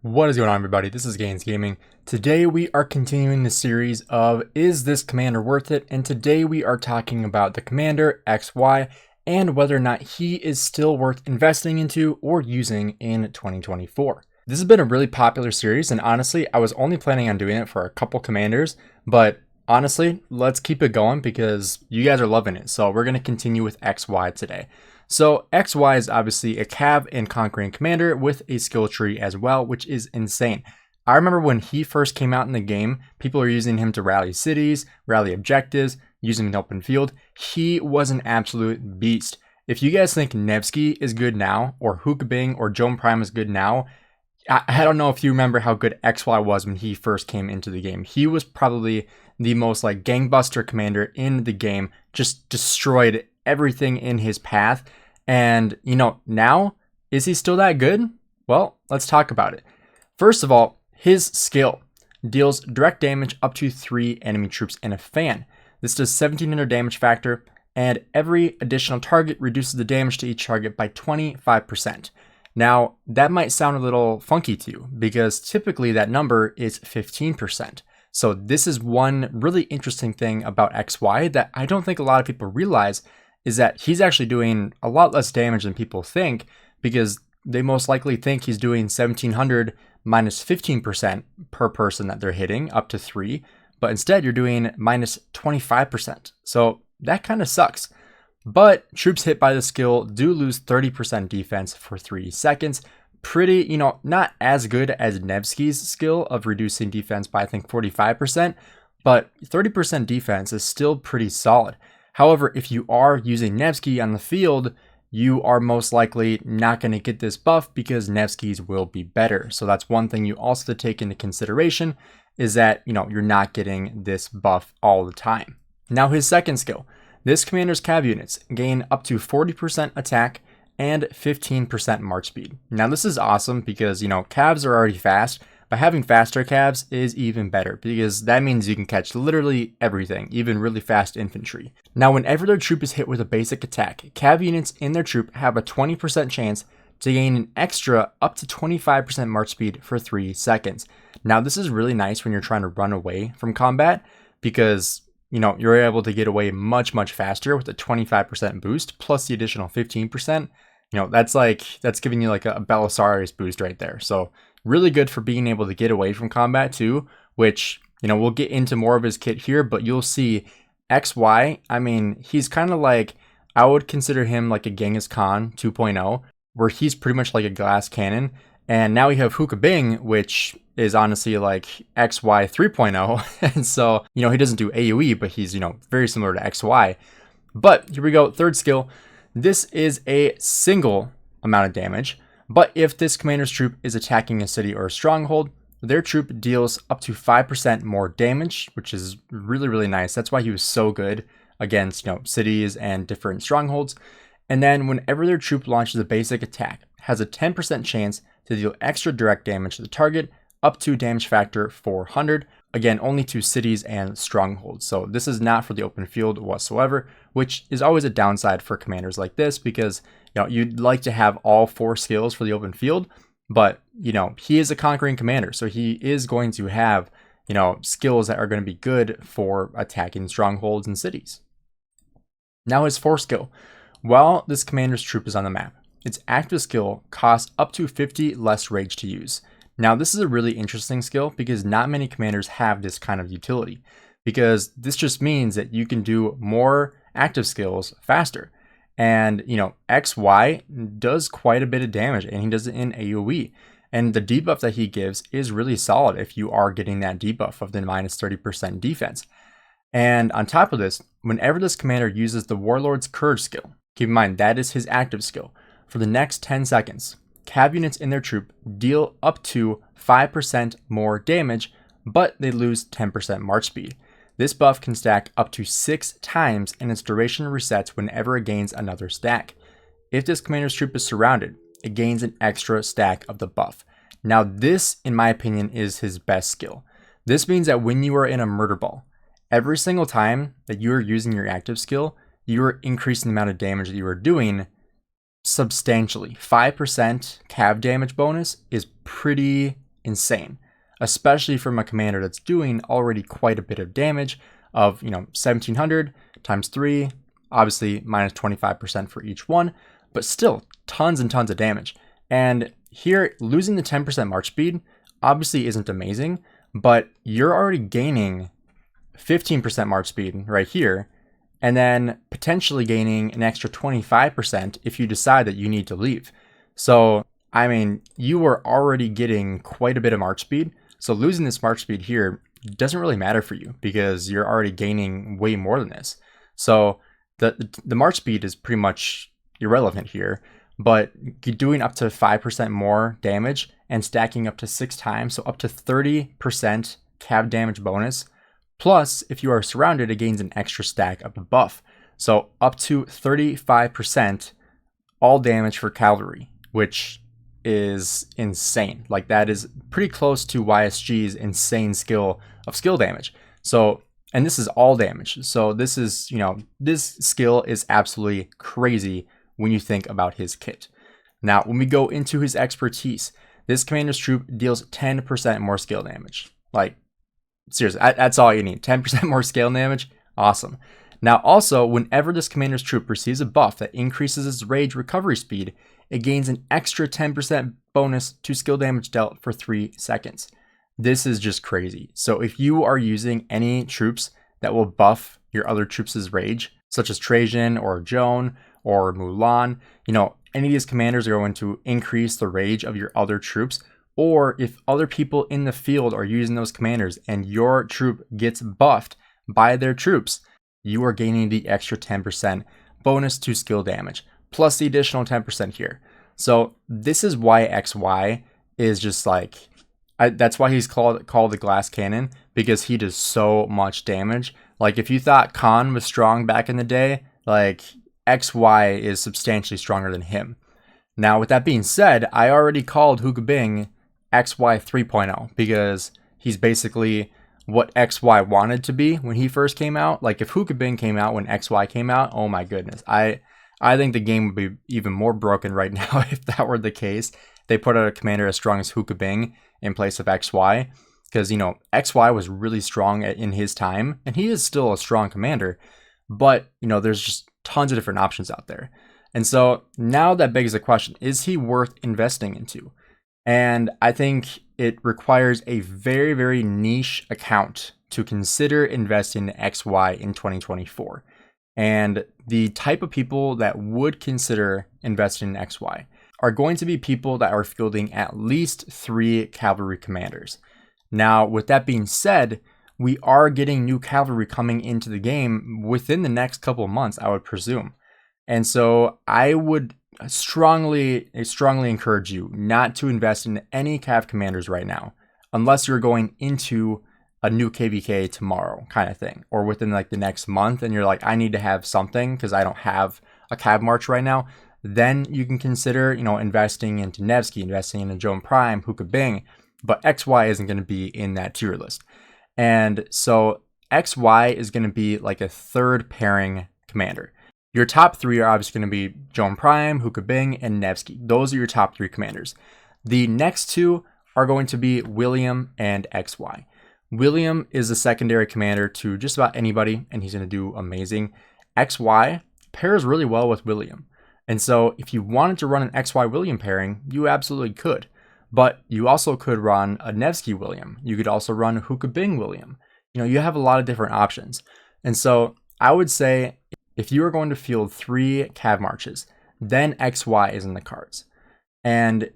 What is going on, everybody? This is Gainz Gaming. Today we are continuing the series of Is This Commander Worth It? And today we are talking about the Commander XY and whether or not he is still worth investing into or using in 2024. This has been a really popular series, and honestly, I was only planning on doing it for a couple commanders, but honestly, let's keep it going because you guys are loving it. So we're going to continue with XY today. So XY is obviously a cav and conquering commander with a skill tree as well, which is insane. I remember when he first came out in the game, people were using him to rally cities, rally objectives, using him in open field. He was an absolute beast. If you guys think Nevsky is good now, or Hookabing or Joan Prime is good now, I don't know if you remember how good XY was when he first came into the game. He was probably the most like gangbuster commander in the game, just destroyed everything in his path. And, now, is he still that good? Well, let's talk about it. First of all, his skill deals direct damage up to 3 enemy troops and a fan. This does 1700 damage factor, and every additional target reduces the damage to each target by 25%. Now, that might sound a little funky to you, because typically that number is 15%. So this is one really interesting thing about XY that I don't think a lot of people realize, is that he's actually doing a lot less damage than people think, because they most likely think he's doing 1700 minus 15% per person that they're hitting up to 3, but instead you're doing minus 25%. So that kind of sucks. But troops hit by the skill do lose 30% defense for 3 seconds. Pretty, not as good as Nevsky's skill of reducing defense by I think 45%, but 30% defense is still pretty solid. However, if you are using Nevsky on the field, you are most likely not going to get this buff because Nevsky's will be better. So that's one thing you also have to take into consideration, is that, you're not getting this buff all the time. Now his second skill. This commander's cav units gain up to 40% attack and 15% march speed. Now this is awesome because, cavs are already fast, but having faster cavs is even better because that means you can catch literally everything, even really fast infantry. Now, whenever their troop is hit with a basic attack, cav units in their troop have a 20% chance to gain an extra up to 25% march speed for 3 seconds. Now, this is really nice when you're trying to run away from combat because, you're able to get away much faster with a 25% boost plus the additional 15%. That's giving you like a Belisarius boost right there. So really good for being able to get away from combat too, which, we'll get into more of his kit here, but you'll see XY, he's kind of like, I would consider him like a Genghis Khan 2.0, where he's pretty much like a glass cannon. And now we have Hookabing, which is honestly like XY 3.0. And so, he doesn't do AoE, but he's, very similar to XY. But here we go, third skill. This is a single amount of damage. But if this commander's troop is attacking a city or a stronghold, their troop deals up to 5% more damage, which is really nice. That's why he was so good against, cities and different strongholds. And then whenever their troop launches a basic attack, has a 10% chance to deal extra direct damage to the target, up to damage factor 400. Again, only to cities and strongholds. So this is not for the open field whatsoever, which is always a downside for commanders like this because, you'd like to have all 4 skills for the open field, but, he is a conquering commander. So he is going to have, skills that are going to be good for attacking strongholds and cities. Now his fourth skill. While this commander's troop is on the map, its active skill costs up to 50 less rage to use. Now, this is a really interesting skill because not many commanders have this kind of utility, because this just means that you can do more active skills faster. And, XY does quite a bit of damage, and he does it in AoE. And the debuff that he gives is really solid if you are getting that debuff of the minus 30% defense. And on top of this, whenever this commander uses the Warlord's Courage skill, keep in mind that is his active skill, for the next 10 seconds, cav units in their troop deal up to 5% more damage, but they lose 10% march speed. This buff can stack up to 6 times, and its duration resets whenever it gains another stack. If this commander's troop is surrounded, it gains an extra stack of the buff. Now this, in my opinion, is his best skill. This means that when you are in a murder ball, every single time that you are using your active skill, you are increasing the amount of damage that you are doing substantially. 5% cav damage bonus is pretty insane, especially from a commander that's doing already quite a bit of damage of, 1700 times 3, obviously minus 25% for each one, but still tons and tons of damage. And here, losing the 10% march speed obviously isn't amazing, but you're already gaining 15% march speed right here, and then potentially gaining an extra 25% if you decide that you need to leave. So, I mean, you are already getting quite a bit of march speed. So losing this march speed here doesn't really matter for you because you're already gaining way more than this. So the march speed is pretty much irrelevant here, but doing up to 5% more damage and stacking up to 6 times, so up to 30% cav damage bonus. Plus, if you are surrounded, it gains an extra stack of the buff. So up to 35% all damage for cavalry, which is insane. Like, that is pretty close to YSG's insane skill of skill damage. So, and this is all damage. So this is, this skill is absolutely crazy when you think about his kit. Now, when we go into his expertise, this commander's troop deals 10% more skill damage. Like, seriously, that's all you need. 10% more skill damage. Awesome. Now, also, whenever this commander's troop receives a buff that increases its rage recovery speed, it gains an extra 10% bonus to skill damage dealt for 3 seconds. This is just crazy. So if you are using any troops that will buff your other troops' rage, such as Trajan or Joan or Mulan, any of these commanders are going to increase the rage of your other troops. Or if other people in the field are using those commanders and your troop gets buffed by their troops, you are gaining the extra 10% bonus to skill damage, plus the additional 10% here. So this is why XY is just like, that's why he's called the glass cannon, because he does so much damage. Like, if you thought Khan was strong back in the day, like, XY is substantially stronger than him. Now, with that being said, I already called Hugo Bing XY 3.0 because he's basically what XY wanted to be when he first came out. Like, if Hugo Bing came out when XY came out, oh my goodness. I think the game would be even more broken right now if that were the case. They put out a commander as strong as Hugo Bing in place of XY, because, XY was really strong in his time, and he is still a strong commander, but, there's just tons of different options out there. And so now that begs the question, is he worth investing into? And I think it requires a very, very niche account to consider investing in XY in 2024. And the type of people that would consider investing in XY are going to be people that are fielding at least 3 cavalry commanders. Now, with that being said, we are getting new cavalry coming into the game within the next couple of months, I would presume. And so I would strongly encourage you not to invest in any cav commanders right now, unless you're going into a new KVK tomorrow kind of thing, or within like the next month, and you're like, I need to have something because I don't have a cav march right now. Then you can consider, investing into Nevsky, investing in a Joan Prime, Hugo Bing, but XY isn't going to be in that tier list. And so XY is going to be like a third pairing commander. Your top 3 are obviously going to be Joan Prime, Hugo Bing, and Nevsky. Those are your top 3 commanders. The next 2 are going to be William and XY. William is a secondary commander to just about anybody, and he's going to do amazing. XY pairs really well with William. And so if you wanted to run an XY William pairing, you absolutely could. But you also could run a Nevsky William. You could also run Hugo Bing William. You have a lot of different options. And so I would say if you are going to field 3 cav marches, then XY is in the cards. And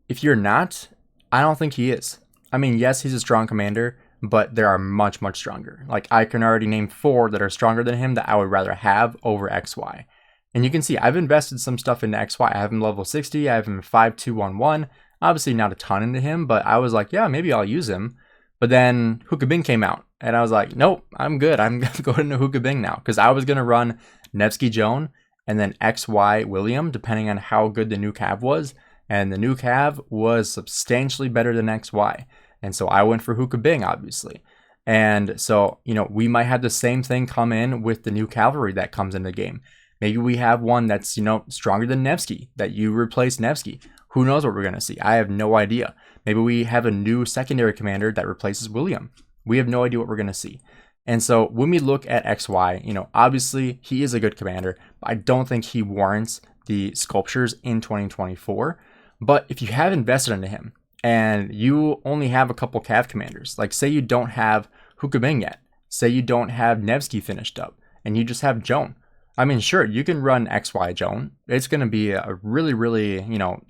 if you're not, I don't think he is. I mean, yes, he's a strong commander, but there are much, much stronger. Like, I can already name 4 that are stronger than him that I would rather have over XY. And you can see I've invested some stuff into XY. I have him level 60. I have him 5211. Obviously not a ton into him, but I was like, yeah, maybe I'll use him. But then Hugo Bing came out, and I was like, nope, I'm good. I'm going to go into Hugo Bing now, because I was going to run Nevsky Joan and then XY William, depending on how good the new cav was. And the new cav was substantially better than XY. And so I went for Hugo Bing, obviously. And so, we might have the same thing come in with the new cavalry that comes in the game. Maybe we have one that's, stronger than Nevsky, that you replace Nevsky. Who knows what we're going to see? I have no idea. Maybe we have a new secondary commander that replaces William. We have no idea what we're going to see. And so when we look at XY, you know, obviously he is a good commander, but I don't think he warrants the sculptures in 2024. But if you have invested into him and you only have a couple cav commanders, like say you don't have Hukabing yet, say you don't have Nevsky finished up, and you just have Joan. I mean, sure, you can run XY Joan. It's going to be a really, really, you know,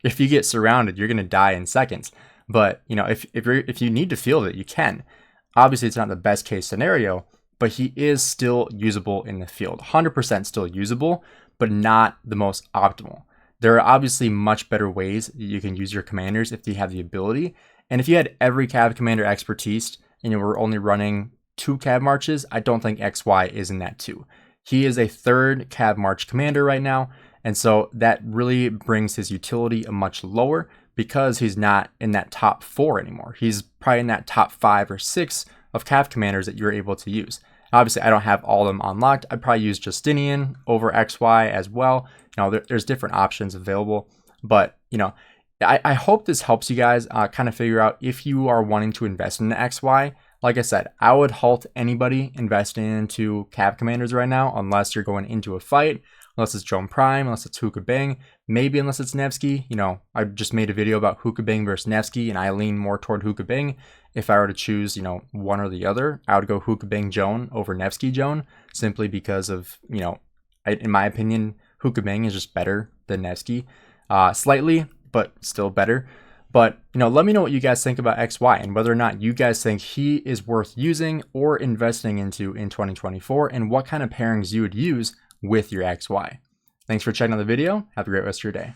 if you get surrounded, you're going to die in seconds. But, you know, if you need to field it, you can. Obviously, it's not the best case scenario, but he is still usable in the field. 100% still usable, but not the most optimal. There are obviously much better ways that you can use your commanders if you have the ability. And if you had every cav commander expertise and you were only running 2 cav marches, I don't think XY is in that 2. He is a 3rd cav march commander right now, and so that really brings his utility a much lower because he's not in that top 4 anymore. He's probably in that top 5 or 6 of cav commanders that you're able to use. Obviously, I don't have all of them unlocked. I'd probably use Justinian over XY as well. You know, there's different options available, but you know, I hope this helps you guys kind of figure out if you are wanting to invest in the XY. Like I said, I would halt anybody investing into cav commanders right now unless you're going into a fight, unless it's Joan Prime, unless it's Hukabing, maybe unless it's Nevsky. You know, I just made a video about Hukabing versus Nevsky, and I lean more toward Hukabing. If I were to choose, you know, one or the other, I would go Hukabing Joan over Nevsky Joan, simply because of, you know, in my opinion, Hukabing is just better than Nevsky, slightly, but still better. But, you know, let me know what you guys think about XY and whether or not you guys think he is worth using or investing into in 2024, and what kind of pairings you would use with your XY. Thanks for checking out the video. Have a great rest of your day.